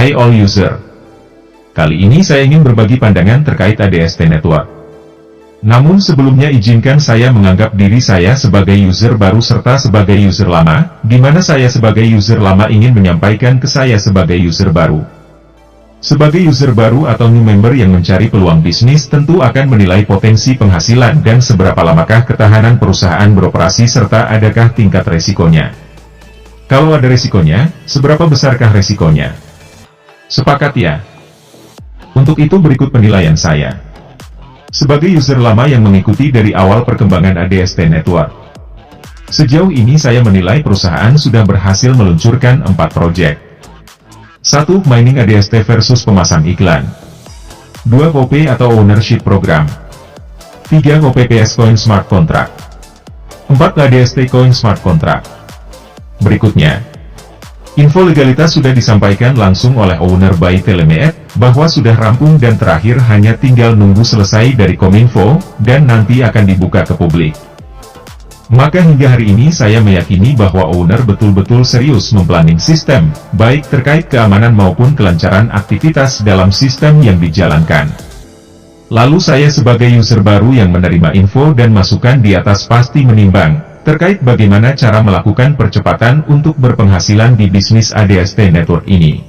Hai all user. Kali ini saya ingin berbagi pandangan terkait ADST Network. Namun sebelumnya izinkan saya menganggap diri saya sebagai user baru serta sebagai user lama, di mana saya sebagai user lama ingin menyampaikan ke saya sebagai user baru. Sebagai user baru atau new member yang mencari peluang bisnis tentu akan menilai potensi penghasilan dan seberapa lamakah ketahanan perusahaan beroperasi serta adakah tingkat resikonya. Kalau ada resikonya, seberapa besarkah resikonya? Sepakat ya? Untuk itu berikut penilaian saya. Sebagai user lama yang mengikuti dari awal perkembangan ADST Network. Sejauh ini saya menilai perusahaan sudah berhasil meluncurkan 4 proyek. 1. Mining ADST versus pemasang iklan. 2. OP atau Ownership Program. 3. OPPS Coin Smart Contract. 4. ADST Coin Smart Contract. Berikutnya, info legalitas sudah disampaikan langsung oleh owner by Telemed, bahwa sudah rampung dan terakhir hanya tinggal nunggu selesai dari Kominfo, dan nanti akan dibuka ke publik. Maka hingga hari ini saya meyakini bahwa owner betul-betul serius memplanning sistem, baik terkait keamanan maupun kelancaran aktivitas dalam sistem yang dijalankan. Lalu saya sebagai user baru yang menerima info dan masukan di atas pasti menimbang, terkait bagaimana cara melakukan percepatan untuk berpenghasilan di bisnis ADST Network ini.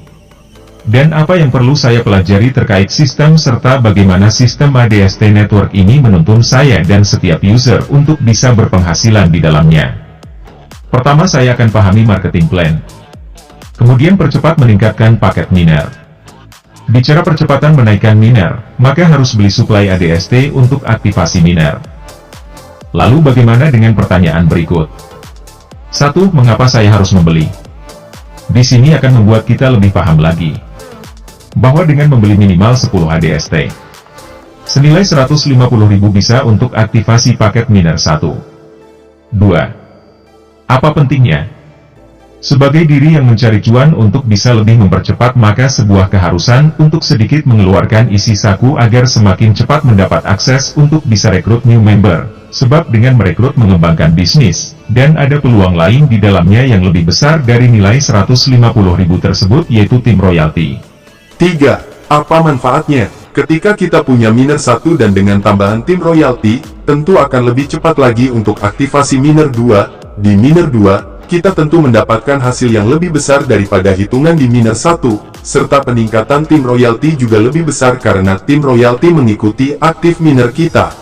Dan apa yang perlu saya pelajari terkait sistem serta bagaimana sistem ADST Network ini menuntun saya dan setiap user untuk bisa berpenghasilan di dalamnya. Pertama saya akan pahami marketing plan. Kemudian percepat meningkatkan paket miner. Bicara percepatan menaikkan miner, maka harus beli suplai ADST untuk aktivasi miner. Lalu bagaimana dengan pertanyaan berikut? 1. Mengapa saya harus membeli? Di sini akan membuat kita lebih paham lagi, bahwa dengan membeli minimal 10 ADST, senilai 150.000 bisa untuk aktivasi paket miner 1. 2. Apa pentingnya? Sebagai diri yang mencari cuan untuk bisa lebih mempercepat, maka sebuah keharusan untuk sedikit mengeluarkan isi saku agar semakin cepat mendapat akses untuk bisa rekrut new member. Sebab dengan merekrut mengembangkan bisnis, dan ada peluang lain di dalamnya yang lebih besar dari nilai 150.000 tersebut, yaitu tim royalti. 3. Apa manfaatnya? Ketika kita punya miner 1 dan dengan tambahan tim royalti, tentu akan lebih cepat lagi untuk aktivasi miner 2. Di miner 2, kita tentu mendapatkan hasil yang lebih besar daripada hitungan di miner 1, serta peningkatan tim royalti juga lebih besar karena tim royalti mengikuti aktif miner kita.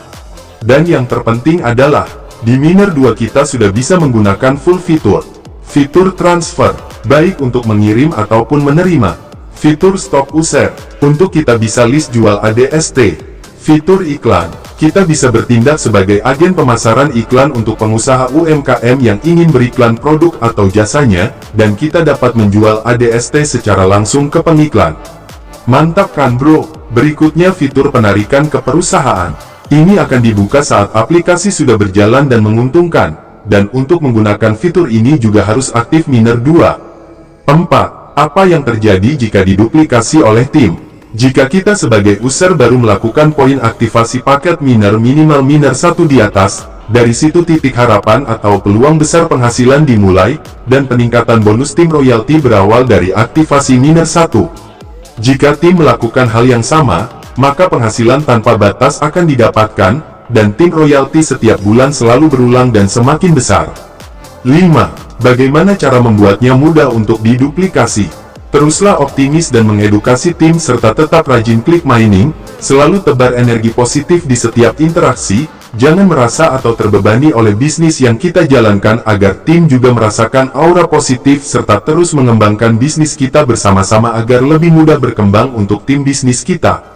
Dan yang terpenting adalah, di miner 2 kita sudah bisa menggunakan full fitur. Fitur transfer, baik untuk mengirim ataupun menerima. Fitur stok user, untuk kita bisa list jual ADST. Fitur iklan, kita bisa bertindak sebagai agen pemasaran iklan untuk pengusaha UMKM yang ingin beriklan produk atau jasanya, dan kita dapat menjual ADST secara langsung ke pengiklan. Mantap kan bro? Berikutnya fitur penarikan ke perusahaan. Ini akan dibuka saat aplikasi sudah berjalan dan menguntungkan, dan untuk menggunakan fitur ini juga harus aktif miner 2. 4. Apa yang terjadi jika diduplikasi oleh tim? Jika kita sebagai user baru melakukan poin aktivasi paket miner minimal miner 1 di atas, dari situ titik harapan atau peluang besar penghasilan dimulai, dan peningkatan bonus tim royalti berawal dari aktivasi miner 1. Jika tim melakukan hal yang sama, maka penghasilan tanpa batas akan didapatkan, dan tim royalti setiap bulan selalu berulang dan semakin besar. 5. Bagaimana cara membuatnya mudah untuk diduplikasi? Teruslah optimis dan mengedukasi tim serta tetap rajin klik mining, selalu tebar energi positif di setiap interaksi, jangan merasa atau terbebani oleh bisnis yang kita jalankan agar tim juga merasakan aura positif serta terus mengembangkan bisnis kita bersama-sama agar lebih mudah berkembang untuk tim bisnis kita.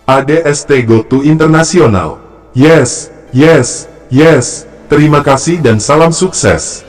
ADST Go to International. Yes, yes, yes. Terima kasih dan salam sukses.